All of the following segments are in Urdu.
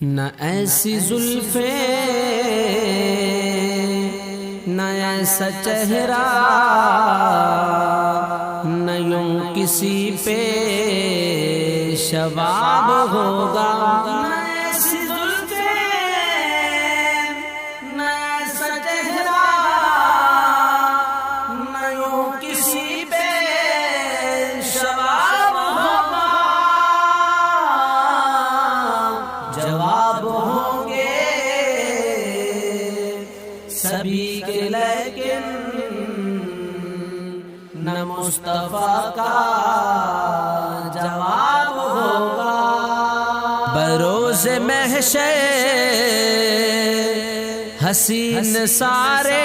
نہ ایسی زلفیں نہ ایسا چہرہ نہ یوں کسی پہ شباب ہوگا نہ ایسی زلفیں نہ ایسا چہرہ نہ یوں کسی پہ شباب ہوگا جواب ہوں گے سبھی کے لیکن نہ مصطفیٰ کا جواب ہوگا بروز محشر حسین سارے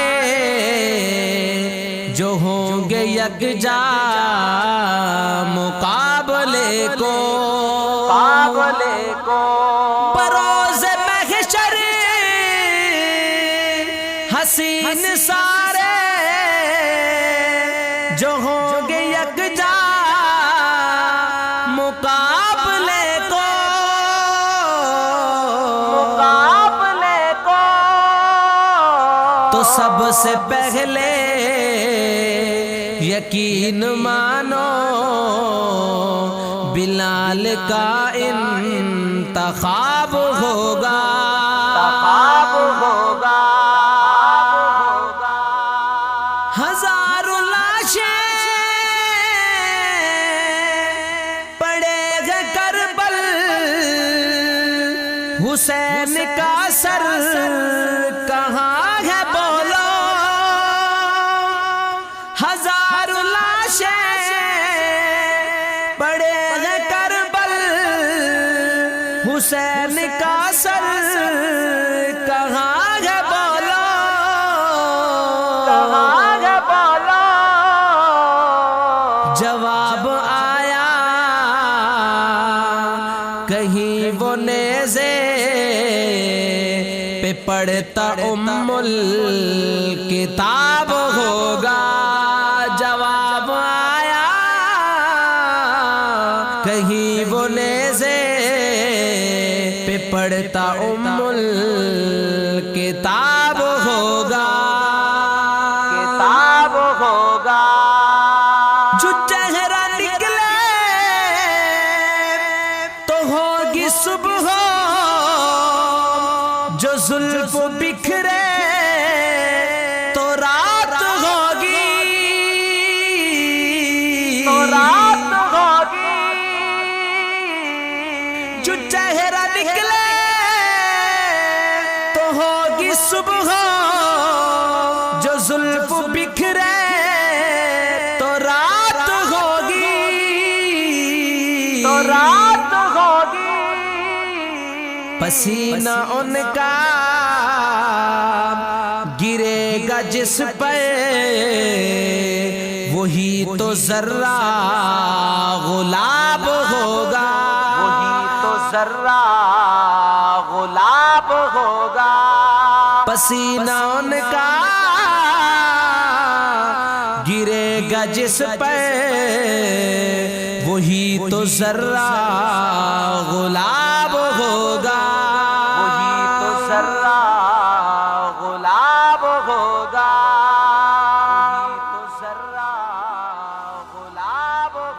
جو ہوں گے یکجا مقابلے کو بروز محشر حسین سارے جو ہوں گے یکجا مقابلے کو تو سب سے پہلے یقین مانو بلال کا انتخاب ہوگا ہزاروں لاشیں پڑے گے کربل حسین کا سر کہاں ہے بولو ہزاروں لاشیں پڑے گے کربل حسین کا سر کہاں ہے بولو جواب آیا کہیں وہ نیزے پہ پڑھتا الکتاب ہوگا جواب آیا کہیں وہ نیزے پہ پڑھتا الکتاب ہوگا جو چہرہ نکلے تو ہوگی صبح جو زلف بکھرے تو رات ہوگی جو چہرہ نکلے تو ہوگی صبح جو زلف بکھرے پسینہ ان کا گرے گا جس پر وہی تو ذرہ غلاب ہوگا پسینہ ان کا گرے گا جس پر وہی تو ذرہ غلاب